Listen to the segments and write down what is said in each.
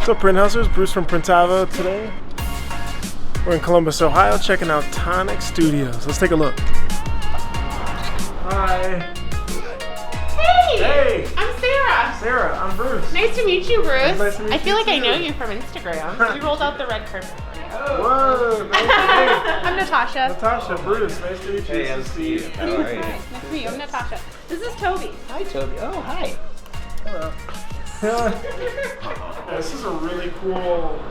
So Print Hustlers, Bruce from Printavo today. We're in Columbus, Ohio, checking out Tonic Studios. Let's take a look. Hi. Hey! Hey! I'm Sarah. Sarah, I'm Bruce. Nice to meet you, Bruce. Nice to meet I feel you like I too. know you from Instagram. You rolled out the red carpet for me. Whoa! Nice I'm Natasha. Natasha, Bruce, nice to meet you. Hey, I'm Steve. How are you? Nice to meet you. I'm Natasha. This is Toby. Hi, Toby. Oh, hi. Hello. This is a really cool,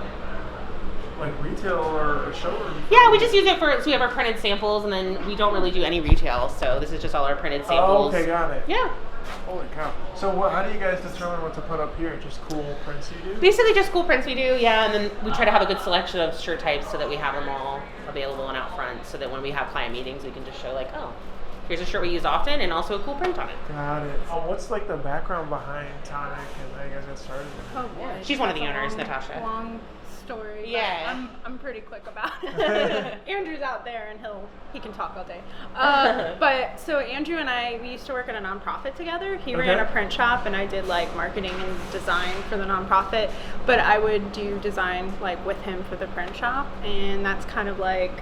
like, retail or showroom. Yeah, we just use it so we have our printed samples, and then we don't really do any retail, so this is just all our printed samples. Oh, okay, got it. Yeah. Holy cow. So how do you guys determine what to put up here? Just cool prints you do? Basically just cool prints we do, yeah, and then we try to have a good selection of shirt types so that we have them all available and out front, so that when we have client meetings, we can just show like, oh, here's a shirt we use often and also a cool print on it. Got it. What's like the background behind Tonic and how you guys got started? Oh boy. She's one of the That's a owners, long, Natasha. Long story. but Yeah. I'm pretty quick about it. Andrew's out there and he can talk all day. But so Andrew and we used to work at a nonprofit together. He ran a print shop and I did like marketing and design for the nonprofit. But I would do design like with him for the print shop, and that's kind of like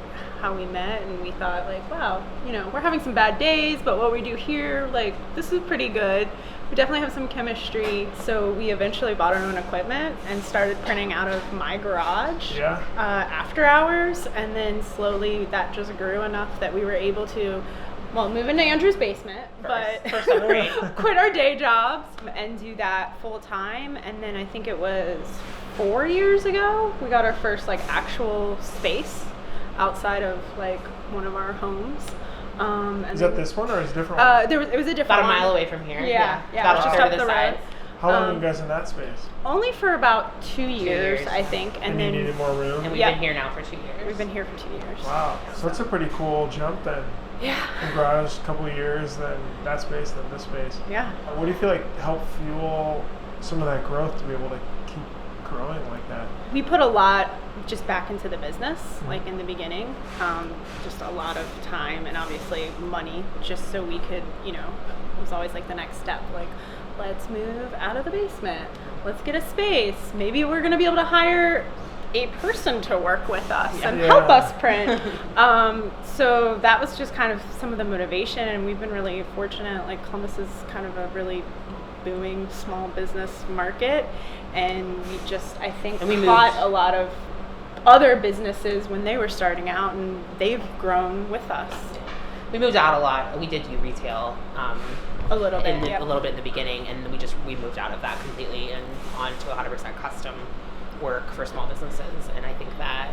how we met, and we thought like, wow, we're having some bad days, but what we do here, like, this is pretty good. We definitely have some chemistry. So we eventually bought our own equipment and started printing out of my garage after hours, and then slowly that just grew enough that we were able to move into Andrew's basement, but quit our day jobs and do that full time. And then I think it was 4 years ago we got our first like actual space outside of like one of our homes. Is that this one or is it a different one? It was a different about a mile away from here. Yeah, About just a third up of the side. road. How long have you guys in that space? Only for about 2 years, years. I think, and you then needed more room? And we've been here now for 2 years. we've been here for 2 years. Wow. So that's a pretty cool jump then. Yeah. The garage, a couple of years, then that space, then this space. Yeah. What do you feel like helped fuel some of that growth to be able to keep growing like that? We put a lot just back into the business, like in the beginning, just a lot of time and obviously money, just so we could, it was always like the next step, like, let's move out of the basement, let's get a space, maybe we're going to be able to hire a person to work with us and help us print. So that was just kind of some of the motivation, and we've been really fortunate. Like, Columbus is kind of a really booming small business market, and we just, I think, caught a lot of other businesses when they were starting out, and they've grown with us. We moved out a lot. We did do retail A little bit in the beginning, and we moved out of that completely and onto 100% custom work for small businesses, and I think that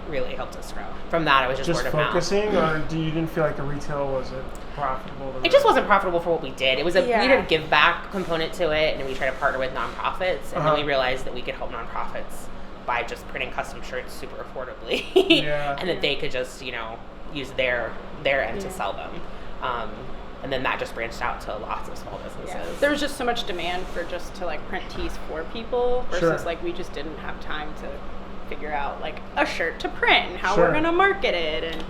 really helped us grow. From that, it was just word of mouth. Focusing, or you didn't feel like the retail wasn't profitable? It just wasn't profitable for what we did. It was we had a give back component to it, and we tried to partner with nonprofits, and then we realized that we could help nonprofits by just printing custom shirts super affordably, and that they could just use their end to sell them. And then that just branched out to lots of small businesses. Yeah. There was just so much demand for just to like print tees for people versus like we just didn't have time to figure out like a shirt to print and how we're gonna market it, and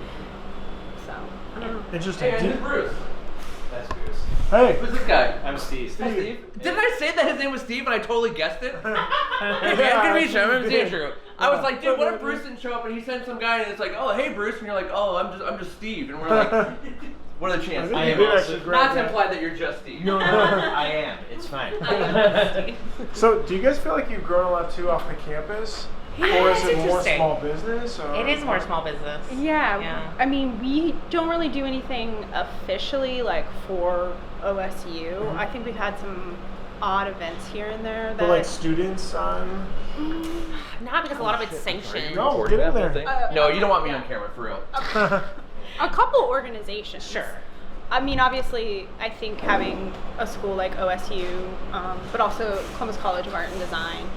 so I don't know. Interesting. Hey, this is Bruce. That's Bruce. Hey. Who's this guy? I'm Steve. Hi, Steve. Didn't I say that his name was Steve and I totally guessed it? Hey, good to meet you. My name's Andrew. I was like, dude, what if Bruce didn't show up and he sent some guy and it's like, oh, hey, Bruce, and you're like, oh, I'm just Steve, and we're like, what are the chances? I am also Not to imply that you're just Steve. No, I am. It's fine. So, do you guys feel like you've grown a lot too off the campus? Yeah, or is it more interesting. small business? Or? It is more small business. Yeah. I mean, we don't really do anything officially like for OSU. I think we've had some odd events here and there that But like students on? Not because a lot of it's sanctioned. No, get in there. No, you don't want me on camera, for real. a couple organizations. Sure. I mean, obviously, I think having a school like OSU, but also Columbus College of Art and Design,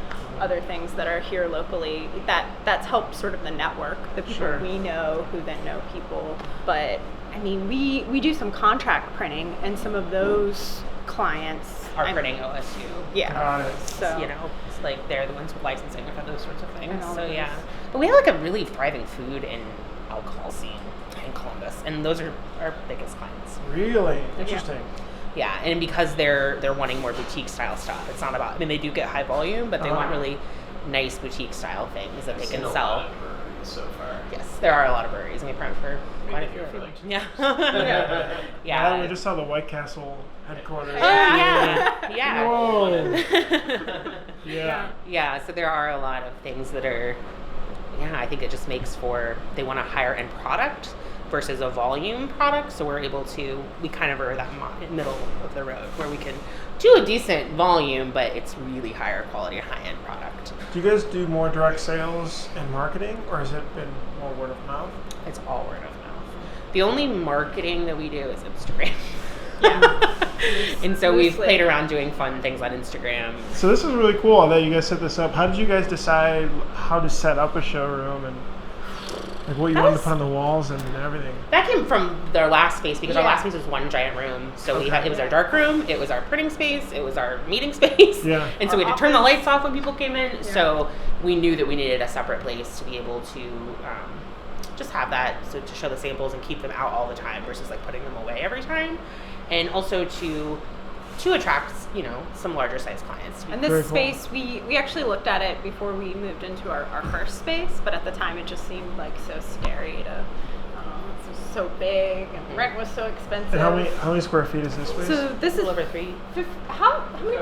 other things that are here locally, that's helped sort of the network, the people we know who then know people. But I mean, we do some contract printing, and some of those clients are printing OSU. Yeah. Got it. So It's like they're the ones with licensing for those sorts of things. So those. yeah. But we have like a really thriving food and alcohol scene in Columbus, and those are our biggest clients. Really? Interesting. Yeah, and because they're wanting more boutique style stuff. It's not about, I mean, they do get high volume, but they want really nice boutique style things that they I've can seen a sell. lot of breweries so far. Yes, there are a lot of breweries, and we print for quite a few of them. Yeah. Yeah, we just saw the White Castle headquarters. Oh, yeah. Whoa. Yeah. Yeah, so there are a lot of things that are, I think it just makes for, they want a higher end product versus a volume product. So we kind of are that middle of the road where we can do a decent volume, but it's really higher quality, high end product. Do you guys do more direct sales and marketing, or has it been more word of mouth? It's all word of mouth. The only marketing that we do is Instagram. And so we've played around doing fun things on Instagram. So this is really cool that you guys set this up. How did you guys decide how to set up a showroom and like what you wanted to put on the walls and everything? That came from their last space because our last space was one giant room. So it was our dark room, it was our printing space, it was our meeting space. Yeah. And so we had to turn the lights off when people came in. Yeah. So we knew that we needed a separate place to be able to just have that, so to show the samples and keep them out all the time versus like putting them away every time. And also to attract, some larger size clients. And this space, we actually looked at it before we moved into our first space, but at the time it just seemed like so scary to, it was so big and rent was so expensive. And how many square feet is this space? So this is over 3. How many?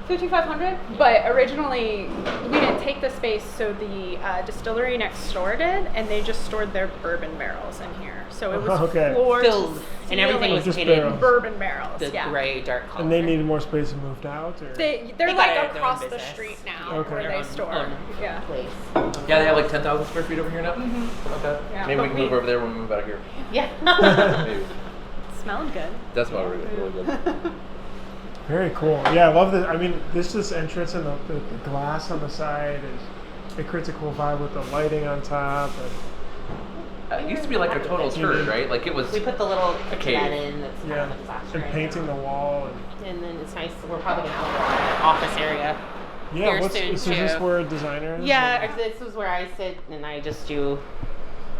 5,500. But originally we didn't take the space, so the distillery next door did, and they just stored their bourbon barrels in here. So it was floor filled, and everything was painted bourbon barrels. The gray dark color. And they needed more space and moved out, or they're like across the street now where they store. Place. Yeah, they have like 10,000 square feet over here now. Something like that. Yeah. Maybe we can move over there when we move out of here. Yeah. Maybe. Smelled good. That smelled really good. Very cool. Yeah, I love this. I mean, this entrance and the glass on the side it creates a cool vibe with the lighting on top. It used to be like a total turd, right? Like it was. We put the little cave. in that's kind of a disaster. And painting the wall. And then it's nice. We're probably gonna outgrow the office area. Yeah, is this where a designer is? Yeah, this is where I sit and I just do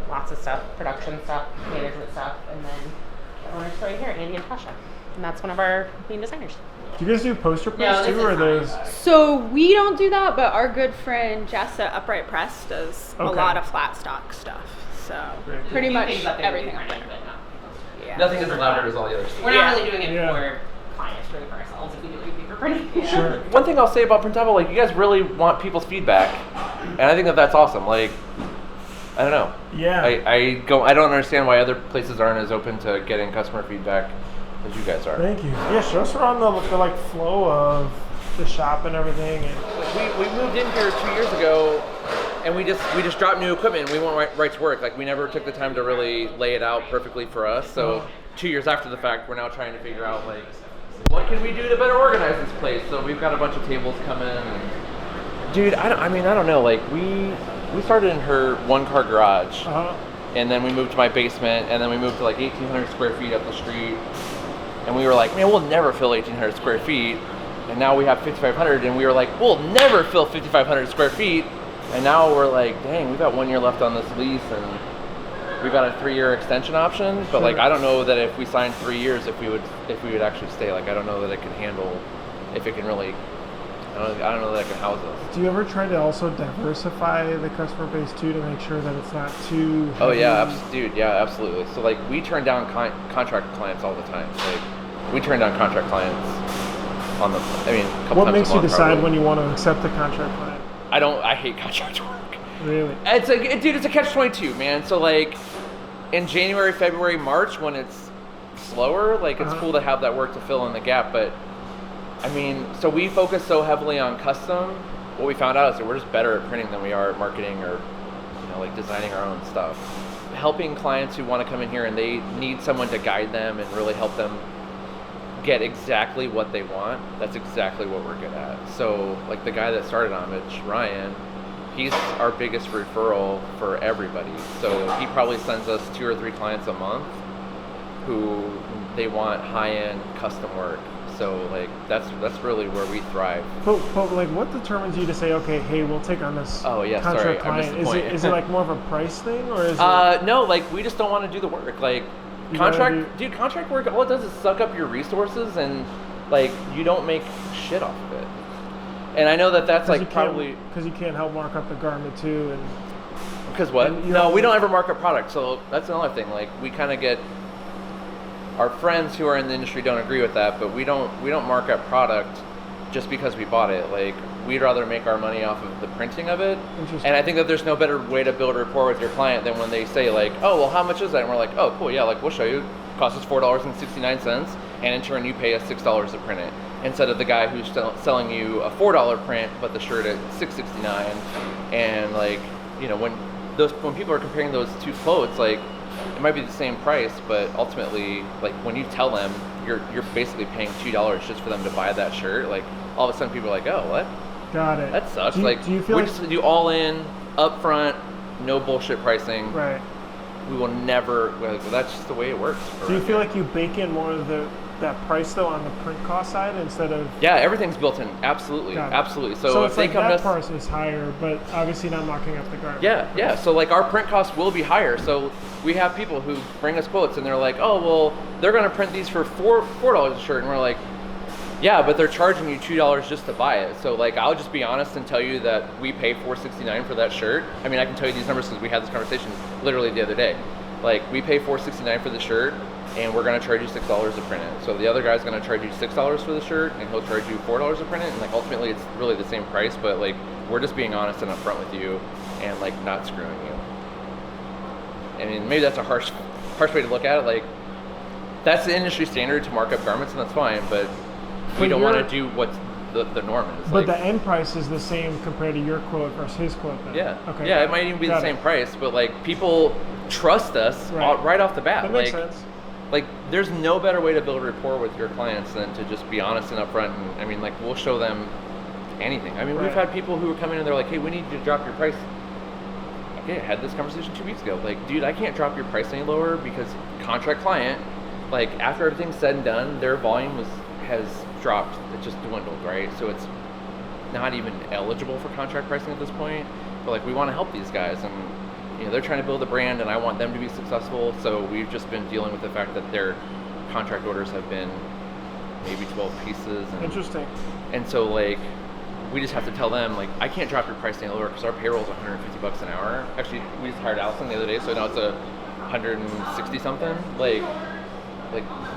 lots of stuff, production stuff, management stuff, and then the owner's right here, Andy and Tasha. And that's one of our main designers. Do you guys do poster prints too, or those? So we don't do that, but our good friend Jess at Upright Press does a lot of flat stock stuff. So pretty much everything up there. Yeah. Nothing as elaborate as all the other stuff. We're not really doing it for clients, really for ourselves. If we do anything for printing. Sure. One thing I'll say about Printavo, like you guys really want people's feedback, and I think that's awesome. Like, I don't know. Yeah. I don't understand why other places aren't as open to getting customer feedback as you guys are. Thank you. Yeah, show us around the like flow of the shop and everything. And we moved in here 2 years ago, and we just dropped new equipment. And we went right to work. Like we never took the time to really lay it out perfectly for us. So 2 years after the fact, we're now trying to figure out like what can we do to better organize this place. So we've got a bunch of tables coming. And, dude, I don't know. Like we started in her one-car garage, and then we moved to my basement, and then we moved to like 1,800 square feet up the street. And we were like, man, we'll never fill 1,800 square feet. And now we have 5,500, and we were like, we'll never fill 5,500 square feet. And now we're like, dang, we've got 1 year left on this lease, and we've got a 3-year extension option. But like, I don't know that if we signed 3 years, if we would actually stay. Like, I don't know that it can handle, if it can really. I don't know that it can house us. Do you ever try to also diversify the customer base too, to make sure that it's not too heavy? Oh yeah, dude, yeah, absolutely. So like, we turn down contract clients all the time. Like, we turn down contract clients on the. I mean, a couple what times makes a month, you decide probably. when you want to accept the contract client? I hate contract work. Really? It's a catch-22, man. So like, in January, February, March, when it's slower, like it's cool to have that work to fill in the gap. But I mean, so we focus so heavily on custom. What we found out is that we're just better at printing than we are at marketing or, like designing our own stuff. Helping clients who want to come in here and they need someone to guide them and really help them get exactly what they want. That's exactly what we're good at. So like the guy that started Homage, Ryan, he's our biggest referral for everybody. So he probably sends us 2 or 3 clients a month who they want high-end custom work. So like that's really where we thrive. But like, what determines you to say, okay, hey, we'll take on this contract client? Is it like more of a price thing, or is it? No, like we just don't want to do the work. Like contract work, all it does is suck up your resources, and like you don't make shit off of it. And I know that that's like probably because you can't help mark up the garment too, and because what? No, we don't ever mark up product. So that's another thing. Like we kind of get our friends who are in the industry don't agree with that, but we don't mark up product just because we bought it. Like we'd rather make our money off of the printing of it. Interesting. And I think that there's no better way to build a rapport with your client than when they say like, oh well, how much is that? And we're like, oh cool, yeah, like we'll show you. It costs us $4.69, and in turn you pay us $6 to print it, instead of the guy who's selling you a $4 print but the shirt at $6.69. And like, you know, when people are comparing those two quotes, like it might be the same price, but ultimately, like when you tell them you're basically paying $2 just for them to buy that shirt, like all of a sudden people are like, oh, what? Got it. That sucks. Do you feel we like just do all in, upfront, no bullshit pricing. Right. We will never. Well, that's just the way it works. Do you feel like you bake in more of that price though on the print cost side instead of? Yeah, everything's built in. Absolutely, absolutely. So if it's they like come that to price is higher, but obviously not marking up the garment. Yeah. So like our print costs will be higher. So we have people who bring us quotes and they're like, oh well, they're gonna print these for $4 a shirt, and we're like, yeah, but they're charging you $2 just to buy it. So like, I'll just be honest and tell you that we pay $4.69 for that shirt. I mean, I can tell you these numbers because we had this conversation literally the other day. Like, we pay $4.69 for the shirt, and we're gonna charge you $6 to print it. So the other guy's gonna charge you $6 for the shirt, and he'll charge you $4 to print it. And like, ultimately, it's really the same price. But like, we're just being honest and upfront with you, and like, not screwing you. I mean, maybe that's a harsh way to look at it. Like, that's the industry standard to mark up garments, and that's fine. But we don't want to do what the norm is. But the end price is the same compared to your quote versus his quote then. Yeah. Okay. Yeah, it might even be the same price, but like people trust us right off the bat. That makes sense. Like there's no better way to build rapport with your clients than to just be honest and upfront. And I mean, like we'll show them anything. I mean, we've had people who are coming in and they're like, hey, we need you to drop your price. Okay, I had this conversation 2 weeks ago. Like, dude, I can't drop your price any lower because contract client, like after everything's said and done, their volume has dropped. It just dwindled, right? So it's not even eligible for contract pricing at this point. But like, we want to help these guys, and you know, they're trying to build a brand, and I want them to be successful. So we've just been dealing with the fact that their contract orders have been maybe 12 pieces. And, interesting. And so like, we just have to tell them like, I can't drop your price any lower because our payroll is $150 an hour. Actually, we just hired Allison the other day, so now it's $160 something. Like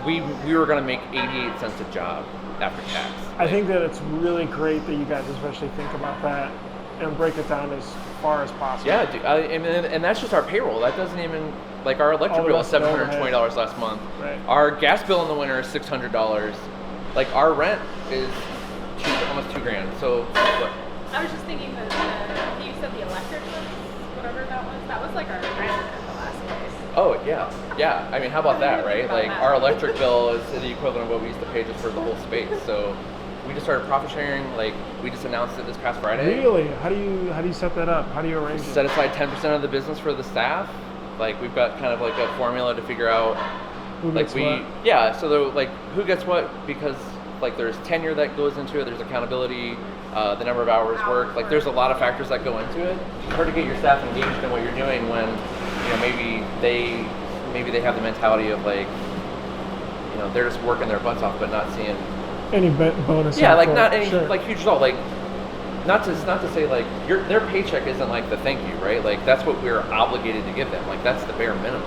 we were gonna make 88 cents a job after tax. I think that it's really great that you guys especially think about that and break it down as far as possible. Yeah, dude, and that's just our payroll. That doesn't even, like our electric bill is $720 last month. Right. Our gas bill in the winter is $600. Like our rent is almost $2,000. So what? I was just thinking that you said the electric was whatever that was like our rent at the last place. Oh yeah. I mean, how about that, right? Like our electric bill is the equivalent of what we used to pay just for the whole space. So we just started profit sharing. Like we just announced it this past Friday. Really? How do you set that up? How do you arrange it? Set aside 10% of the business for the staff. Like we've got kind of like a formula to figure out. Who gets what? Yeah. So they're like, who gets what? Because like there's tenure that goes into it. There's accountability. The number of hours worked. Like there's a lot of factors that go into it. It's hard to get your staff engaged in what you're doing when, you know, maybe they have the mentality of like, you know, they're just working their butts off but not seeing any bonus. Yeah, like not any sure. like huge result. Like not to say like their paycheck isn't like the thank you, right? Like that's what we're obligated to give them. Like that's the bare minimum.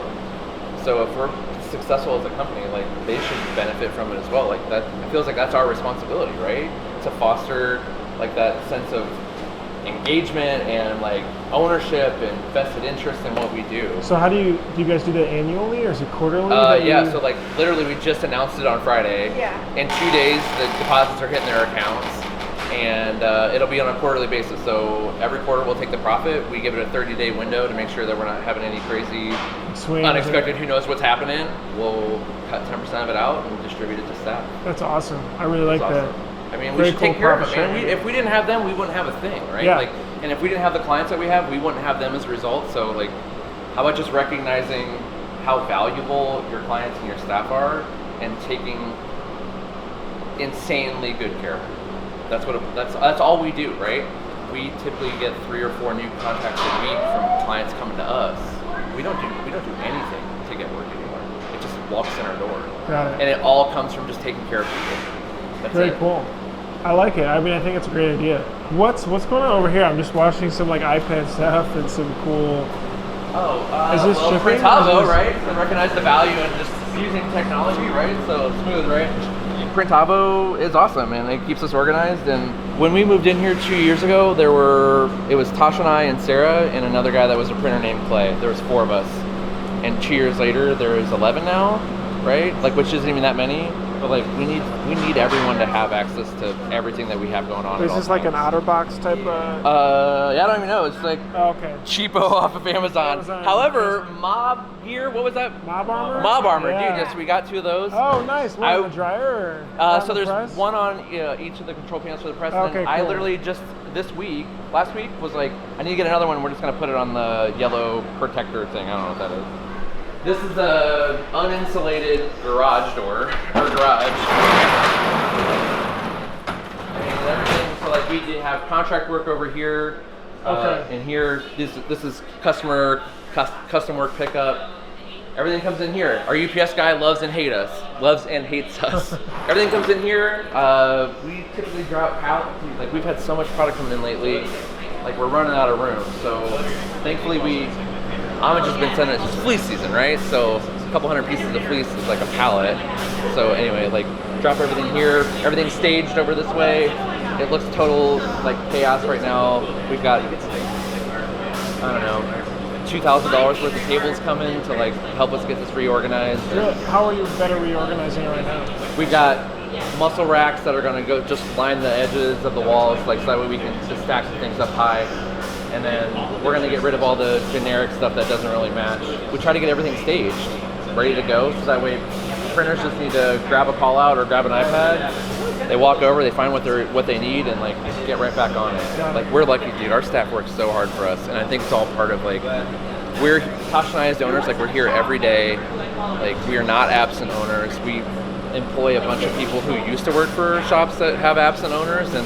So if we're successful as a company, like they should benefit from it as well. Like that, it feels like that's our responsibility, right? To foster like that sense of engagement and like ownership and vested interest in what we do. So how do you guys do that annually or is it quarterly? Yeah, so like literally we just announced it on Friday. Yeah. In 2 days the deposits are hitting their accounts, and it'll be on a quarterly basis. So every quarter we'll take the profit, we give it a 30-day window to make sure that we're not having any crazy swings, unexpected, who knows what's happening. We'll cut 10% of it out and distribute it to staff. That's awesome. I really like that. I mean, Very we should take care of cool it, man. If we didn't have them, we wouldn't have a thing, right? Yeah. Like, and if we didn't have the clients that we have, we wouldn't have them as a result. So, like, how about just recognizing how valuable your clients and your staff are, and taking insanely good care of them? That's all we do, right? We typically get 3 or 4 new contacts a week from clients coming to us. We don't do anything to get work anymore. It just walks in our door. Got it. And it all comes from just taking care of people. That's Very it. cool. I like it. I mean, I think it's a great idea. What's going on over here? I'm just watching some like iPad stuff and some cool. Is this shipping? Printavo, right? So recognize the value in just using technology, right? So smooth, right? Printavo is awesome, and it keeps us organized. And when we moved in here 2 years ago, it was Tasha and I and Sarah and another guy that was a printer named Clay. There was 4 of us. And 2 years later, there's 11 now, right? Like, which isn't even that many. But like, we need everyone to have access to everything that we have going on. Is this like an OtterBox type of? Yeah, I don't even know. It's like cheapo off of Amazon. However, Mob Gear, what was that? Mob Armor. Mob Armor, yeah. dude. Yes, we got 2 of those. Oh, nice. What, on the dryer? Or so there's press? one on each of the control panels for the press. Okay, and I cool. literally just last week was like, I need to get another one. We're just gonna put it on the yellow protector thing. I don't know what that is. This is a uninsulated garage door, or garage. And everything, so like we did have contract work over here, and here, this is custom work pickup. Everything comes in here. Our UPS guy loves and hates us. Everything comes in here. We typically drop pallets. Like, we've had so much product coming in lately, like we're running out of room. So thankfully I've just been sending it. It's fleece season, right? So a couple hundred pieces of fleece is like a pallet. So anyway, like drop everything here. Everything's staged over this way. It looks total like chaos right now. We've got, I don't know, $2,000 worth of tables coming to like help us get this reorganized. How are you better reorganizing it right now? We've got muscle racks that are going to go just line the edges of the walls, like so that way we can just stack the things up high. And then we're going to get rid of all the generic stuff that doesn't really match. We try to get everything staged, ready to go, so that way printers just need to grab a call out or grab an iPad. They walk over, they find what they need, and like get right back on it. Like, we're lucky, dude. Our staff works so hard for us, and I think it's all part of like Tasha and I as owners, like we're here every day. Like, we are not absent owners. We employ a bunch of people who used to work for shops that have absent owners, and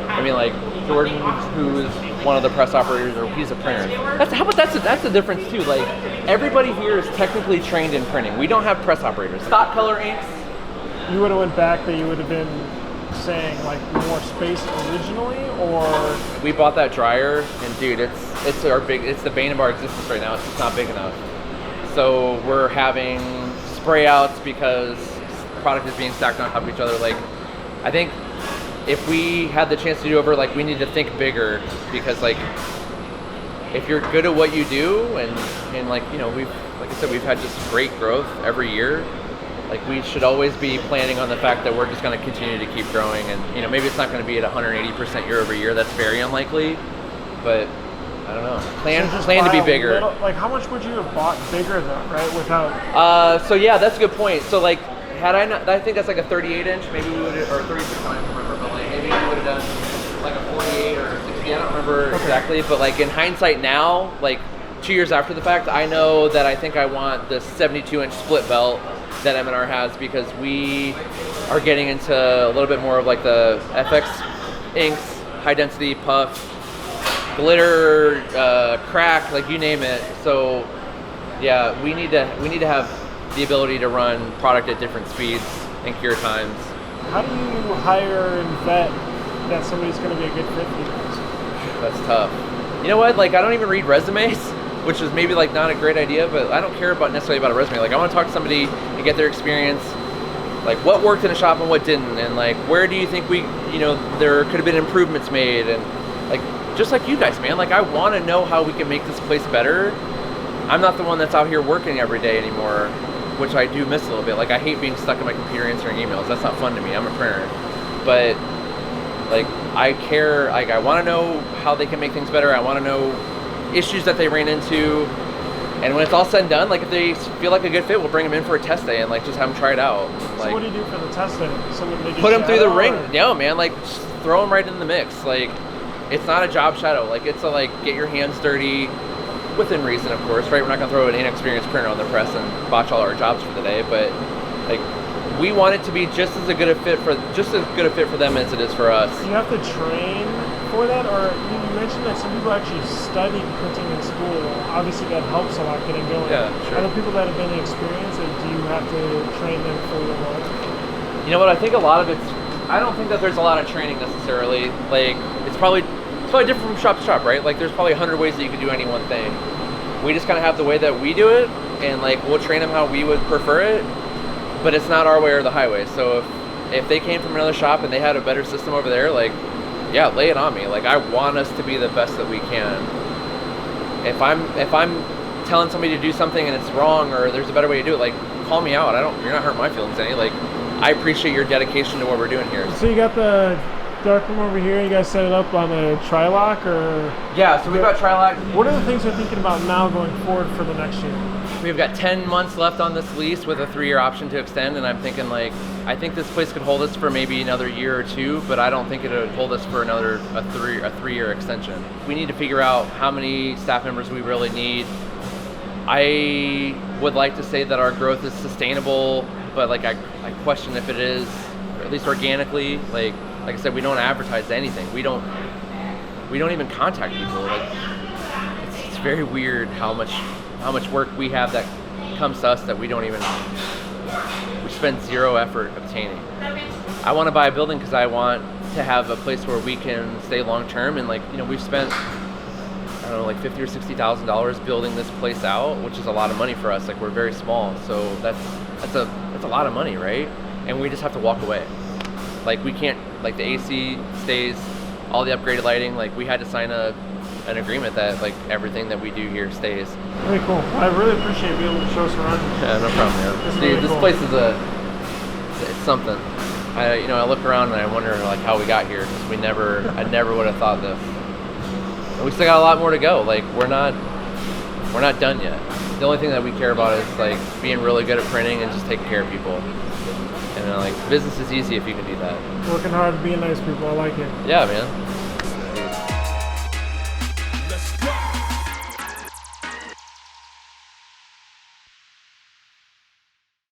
I mean, like Jordan, who is one of the press operators, or he's a printer. That's the difference too. Like, everybody here is technically trained in printing. We don't have press operators. Stock color inks. You would have went back that you would have been saying like more space originally, or we bought that dryer, and dude, it's the bane of our existence right now. It's just not big enough. So we're having spray outs because product is being stacked on top of each other. Like, I think if we had the chance to do over, like, we need to think bigger, because like if you're good at what you do, and like, you know, like I said, we've had just great growth every year. Like, we should always be planning on the fact that we're just going to continue to keep growing, and you know, maybe it's not going to be at 180% year over year. That's very unlikely, but I don't know. Plan to be bigger. Like, how much would you have bought bigger though, right? Without. So yeah, that's a good point. So like, had I not, I think that's like a 38 inch. Maybe we would have, or 36. I don't remember, but like maybe we would have done like a 48 or 60. I don't remember exactly, but like in hindsight now, like 2 years after the fact, I know that I think I want the 72 inch split belt that M&R has, because we are getting into a little bit more of like the FX inks, high density puff, glitter, crack, like you name it. So yeah, we need to have the ability to run product at different speeds and cure times. How do you hire and vet that somebody's going to be a good fit for you guys? That's tough. You know what? Like, I don't even read resumes, which is maybe like not a great idea, but I don't care necessarily about a resume. Like, I want to talk to somebody and get their experience, like what worked in a shop and what didn't, and like where do you think there could have been improvements made, and like just like you guys, man. Like, I want to know how we can make this place better. I'm not the one that's out here working every day anymore, which I do miss a little bit. Like, I hate being stuck in my computer answering emails. That's not fun to me. I'm a printer, but like I care. Like, I want to know how they can make things better. I want to know issues that they ran into, and when it's all said and done, like if they feel like a good fit, we'll bring them in for a test day and like just have them try it out. So what do you do for the test day? Put them through the ring. No, man, like just throw them right in the mix. Like, it's not a job shadow. Like, it's a like get your hands dirty, within reason, of course, right? We're not gonna throw an inexperienced printer on the press and botch all our jobs for the day, but like we want it to be just as good a fit for them as it is for us. Do you have to train for that, or you mentioned that some people actually studied printing in school? Obviously, that helps a lot getting going. Yeah, sure. Are there people that have been experienced, and do you have to train them for your role? You know what? I think a lot of it's I don't think that there's a lot of training necessarily. Like, it's probably different from shop to shop, right? Like, there's probably 100 ways that you can do any one thing. We just kind of have the way that we do it, and like we'll train them how we would prefer it, but it's not our way or the highway. So if they came from another shop and they had a better system over there, like, yeah, lay it on me. Like, I want us to be the best that we can. If I'm telling somebody to do something and it's wrong or there's a better way to do it, like, call me out. You're not hurting my feelings any. Like, I appreciate your dedication to what we're doing here. So you got the darkroom over here. You guys set it up on a tri-lock, or? Yeah, so we've got tri-lock. What are the things you're thinking about now going forward for the next year? We've got 10 months left on this lease with a 3-year option to extend, and I'm thinking, like, I think this place could hold us for maybe another year or two, but I don't think it would hold us for a 3-year extension. We need to figure out how many staff members we really need. I would like to say that our growth is sustainable, but like I question if it is, or at least organically. Like I said, we don't advertise anything. We don't even contact people. Like, it's very weird how much work we have that comes to us that we spend zero effort obtaining. I want to buy a building because I want to have a place where we can stay long term, and like, you know, we've spent, I don't know, like $50,000 or $60,000 building this place out, which is a lot of money for us. Like, we're very small, so that's a lot of money, right? And we just have to walk away. Like, we can't, like, the AC stays, all the upgraded lighting, like, we had to sign an agreement that like everything that we do here stays. Very cool. I really appreciate being able to show us around. Yeah, no problem, man. Dude, this place is it's something. I look around and I wonder like how we got here, because I never would have thought this. And we still got a lot more to go. Like, we're not done yet. The only thing that we care about is like being really good at printing and just taking care of people. And like, business is easy if you can do that. Working hard, being nice people. I like it. Yeah, man.